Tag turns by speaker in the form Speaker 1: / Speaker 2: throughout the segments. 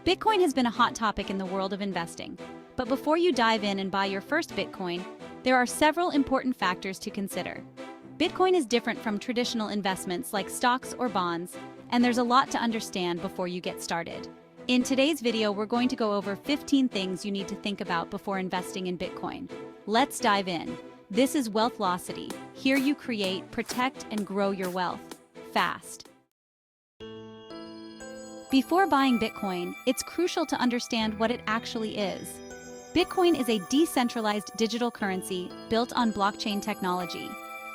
Speaker 1: Bitcoin has been a hot topic in the world of investing. But before you dive in and buy your first Bitcoin, there are several important factors to consider. Bitcoin is different from traditional investments like stocks or bonds, and there's a lot to understand before you get started. In today's video, we're going to go over 15 things you need to think about before investing in Bitcoin. Let's dive in. This is Wealthvelocity. Here you create, protect, and grow your wealth fast. Before buying Bitcoin, it's crucial to understand what it actually is. Bitcoin is a decentralized digital currency built on blockchain technology.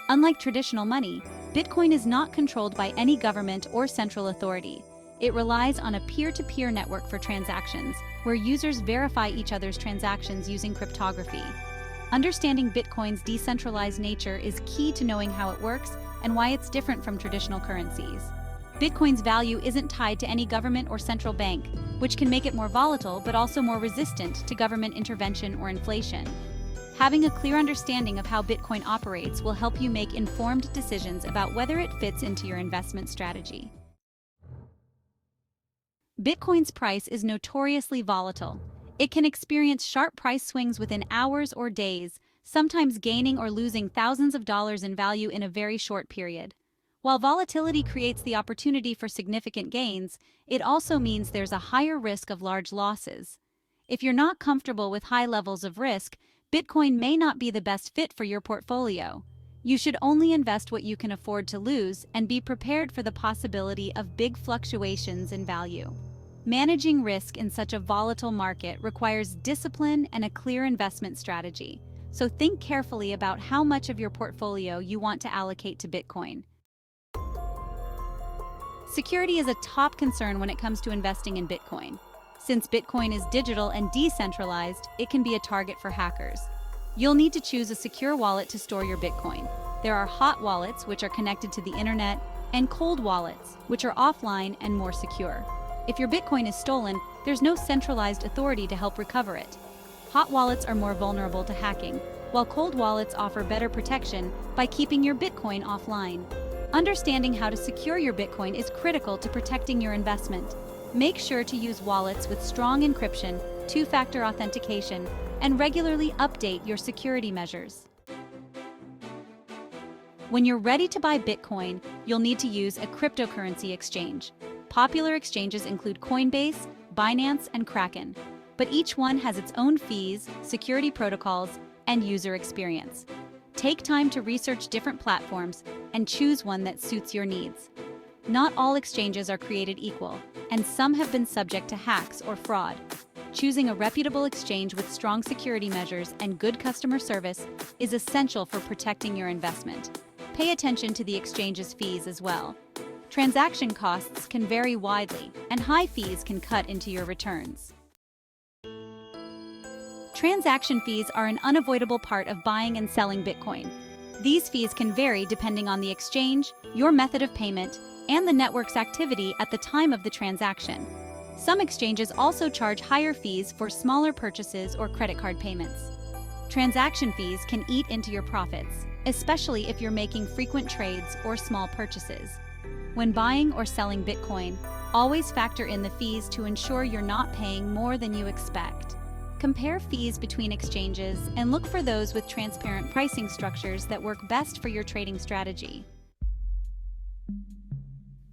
Speaker 1: Unlike traditional money, Bitcoin is not controlled by any government or central authority. It relies on a peer-to-peer network for transactions, where users verify each other's transactions using cryptography. Understanding Bitcoin's decentralized nature is key to knowing how it works and why it's different from traditional currencies. Bitcoin's value isn't tied to any government or central bank, which can make it more volatile but also more resistant to government intervention or inflation. Having a clear understanding of how Bitcoin operates will help you make informed decisions about whether it fits into your investment strategy. Bitcoin's price is notoriously volatile. It can experience sharp price swings within hours or days, sometimes gaining or losing thousands of dollars in value in a very short period. While volatility creates the opportunity for significant gains, it also means there's a higher risk of large losses. If you're not comfortable with high levels of risk, Bitcoin may not be the best fit for your portfolio. You should only invest what you can afford to lose and be prepared for the possibility of big fluctuations in value. Managing risk in such a volatile market requires discipline and a clear investment strategy, so think carefully about how much of your portfolio you want to allocate to Bitcoin. Security is a top concern when it comes to investing in Bitcoin. Since Bitcoin is digital and decentralized, it can be a target for hackers. You'll need to choose a secure wallet to store your Bitcoin. There are hot wallets, which are connected to the internet, and cold wallets, which are offline and more secure. If your Bitcoin is stolen, there's no centralized authority to help recover it. Hot wallets are more vulnerable to hacking, while cold wallets offer better protection by keeping your Bitcoin offline. Understanding how to secure your Bitcoin is critical to protecting your investment. Make sure to use wallets with strong encryption, two-factor authentication, and regularly update your security measures. When you're ready to buy Bitcoin, you'll need to use a cryptocurrency exchange. Popular exchanges include Coinbase, Binance, and Kraken, but each one has its own fees, security protocols, and user experience. Take time to research different platforms and choose one that suits your needs. Not all exchanges are created equal, and some have been subject to hacks or fraud. Choosing a reputable exchange with strong security measures and good customer service is essential for protecting your investment. Pay attention to the exchange's fees as well. Transaction costs can vary widely, and high fees can cut into your returns. Transaction fees are an unavoidable part of buying and selling Bitcoin. These fees can vary depending on the exchange, your method of payment, and the network's activity at the time of the transaction. Some exchanges also charge higher fees for smaller purchases or credit card payments. Transaction fees can eat into your profits, especially if you're making frequent trades or small purchases. When buying or selling Bitcoin, always factor in the fees to ensure you're not paying more than you expect. Compare fees between exchanges and look for those with transparent pricing structures that work best for your trading strategy.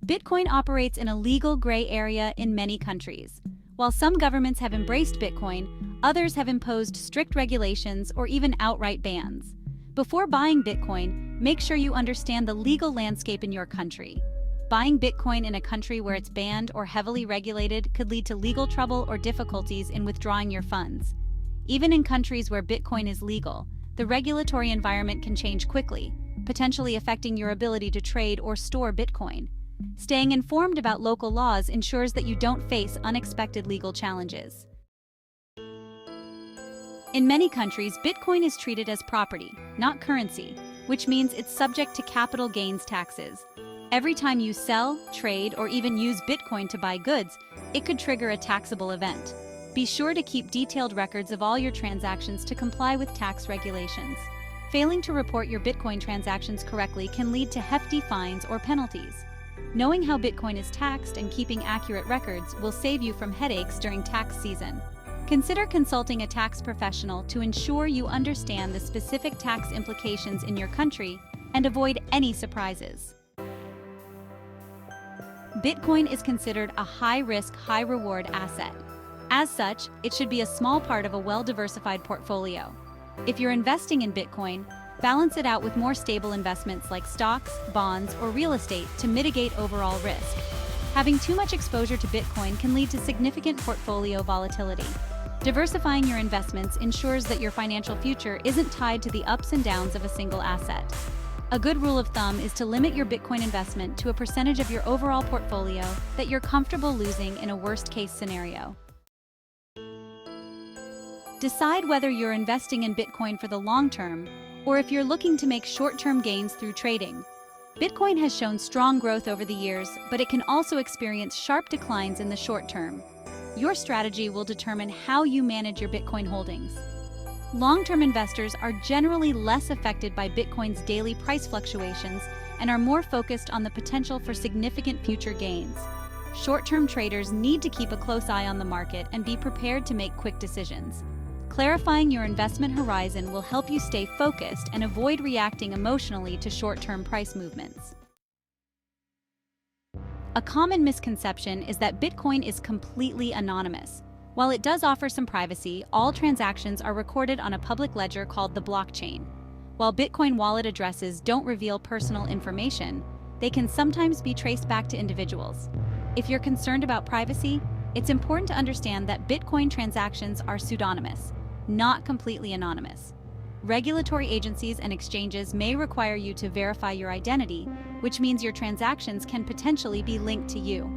Speaker 1: Bitcoin operates in a legal gray area in many countries. While some governments have embraced Bitcoin, others have imposed strict regulations or even outright bans. Before buying Bitcoin, make sure you understand the legal landscape in your country. Buying Bitcoin in a country where it's banned or heavily regulated could lead to legal trouble or difficulties in withdrawing your funds. Even in countries where Bitcoin is legal, the regulatory environment can change quickly, potentially affecting your ability to trade or store Bitcoin. Staying informed about local laws ensures that you don't face unexpected legal challenges. In many countries, Bitcoin is treated as property, not currency, which means it's subject to capital gains taxes. Every time you sell, trade, or even use Bitcoin to buy goods, it could trigger a taxable event. Be sure to keep detailed records of all your transactions to comply with tax regulations. Failing to report your Bitcoin transactions correctly can lead to hefty fines or penalties. Knowing how Bitcoin is taxed and keeping accurate records will save you from headaches during tax season. Consider consulting a tax professional to ensure you understand the specific tax implications in your country and avoid any surprises. Bitcoin is considered a high-risk, high-reward asset. As such, it should be a small part of a well-diversified portfolio. If you're investing in Bitcoin, balance it out with more stable investments like stocks, bonds, or real estate to mitigate overall risk. Having too much exposure to Bitcoin can lead to significant portfolio volatility. Diversifying your investments ensures that your financial future isn't tied to the ups and downs of a single asset. A good rule of thumb is to limit your Bitcoin investment to a percentage of your overall portfolio that you're comfortable losing in a worst-case scenario. Decide whether you're investing in Bitcoin for the long term or if you're looking to make short-term gains through trading. Bitcoin has shown strong growth over the years, but it can also experience sharp declines in the short term. Your strategy will determine how you manage your Bitcoin holdings. Long-term investors are generally less affected by Bitcoin's daily price fluctuations and are more focused on the potential for significant future gains. Short-term traders need to keep a close eye on the market and be prepared to make quick decisions. Clarifying your investment horizon will help you stay focused and avoid reacting emotionally to short-term price movements. A common misconception is that Bitcoin is completely anonymous. While it does offer some privacy, all transactions are recorded on a public ledger called the blockchain. While Bitcoin wallet addresses don't reveal personal information, they can sometimes be traced back to individuals. If you're concerned about privacy, it's important to understand that Bitcoin transactions are pseudonymous, not completely anonymous. Regulatory agencies and exchanges may require you to verify your identity, which means your transactions can potentially be linked to you.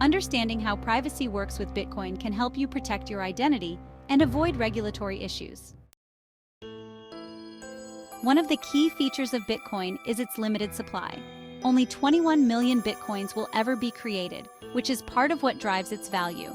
Speaker 1: Understanding how privacy works with Bitcoin can help you protect your identity and avoid regulatory issues. One of the key features of Bitcoin is its limited supply. Only 21 million Bitcoins will ever be created, which is part of what drives its value.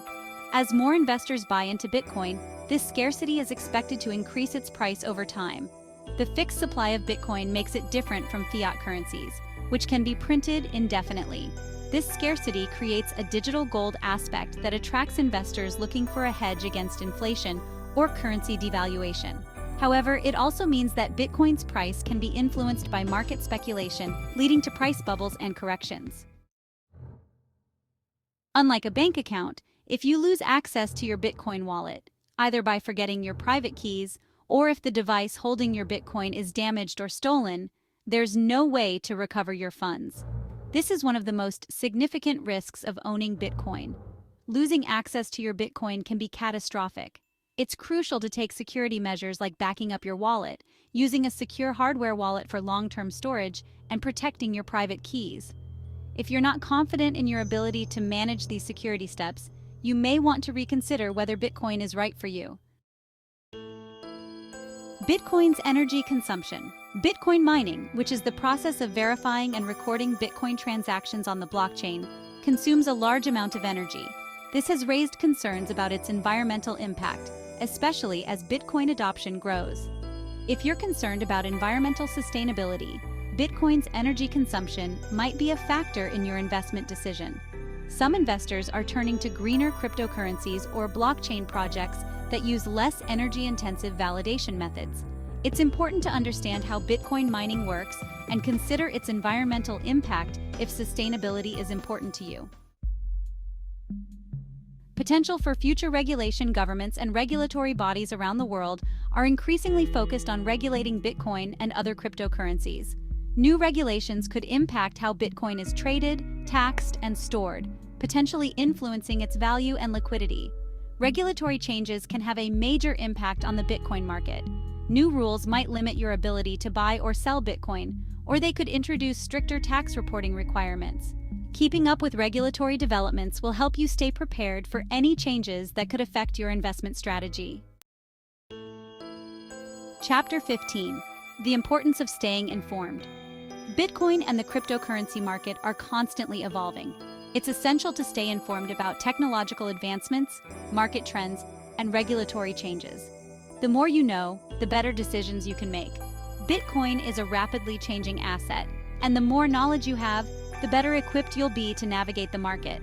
Speaker 1: As more investors buy into Bitcoin, this scarcity is expected to increase its price over time. The fixed supply of Bitcoin makes it different from fiat currencies, which can be printed indefinitely. This scarcity creates a digital gold aspect that attracts investors looking for a hedge against inflation or currency devaluation. However, it also means that Bitcoin's price can be influenced by market speculation, leading to price bubbles and corrections. Unlike a bank account, if you lose access to your Bitcoin wallet, either by forgetting your private keys or if the device holding your Bitcoin is damaged or stolen, there's no way to recover your funds. This is one of the most significant risks of owning Bitcoin. Losing access to your Bitcoin can be catastrophic. It's crucial to take security measures like backing up your wallet, using a secure hardware wallet for long-term storage, and protecting your private keys. If you're not confident in your ability to manage these security steps, you may want to reconsider whether Bitcoin is right for you. Bitcoin's energy consumption. Bitcoin mining, which is the process of verifying and recording Bitcoin transactions on the blockchain, consumes a large amount of energy. This has raised concerns about its environmental impact, especially as Bitcoin adoption grows. If you're concerned about environmental sustainability, Bitcoin's energy consumption might be a factor in your investment decision. Some investors are turning to greener cryptocurrencies or blockchain projects that use less energy-intensive validation methods. It's important to understand how Bitcoin mining works and consider its environmental impact if sustainability is important to you. Potential for future regulation. Governments and regulatory bodies around the world are increasingly focused on regulating Bitcoin and other cryptocurrencies. New regulations could impact how Bitcoin is traded, taxed, and stored, potentially influencing its value and liquidity. Regulatory changes can have a major impact on the Bitcoin market. New rules might limit your ability to buy or sell Bitcoin, or they could introduce stricter tax reporting requirements. Keeping up with regulatory developments will help you stay prepared for any changes that could affect your investment strategy. Chapter 15: The importance of staying informed. Bitcoin and the cryptocurrency market are constantly evolving. It's essential to stay informed about technological advancements, market trends, and regulatory changes. The more you know, the better decisions you can make. Bitcoin is a rapidly changing asset, and the more knowledge you have, the better equipped you'll be to navigate the market.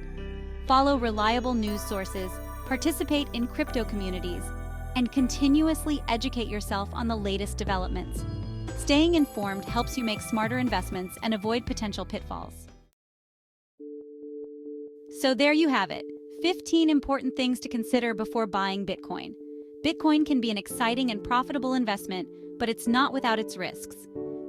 Speaker 1: Follow reliable news sources, participate in crypto communities, and continuously educate yourself on the latest developments. Staying informed helps you make smarter investments and avoid potential pitfalls. So there you have it, 15 important things to consider before buying Bitcoin. Bitcoin can be an exciting and profitable investment, but it's not without its risks.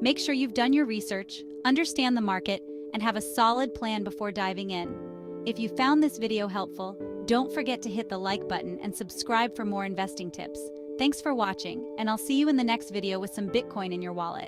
Speaker 1: Make sure you've done your research, understand the market, and have a solid plan before diving in. If you found this video helpful, don't forget to hit the like button and subscribe for more investing tips. Thanks for watching, and I'll see you in the next video with some Bitcoin in your wallet.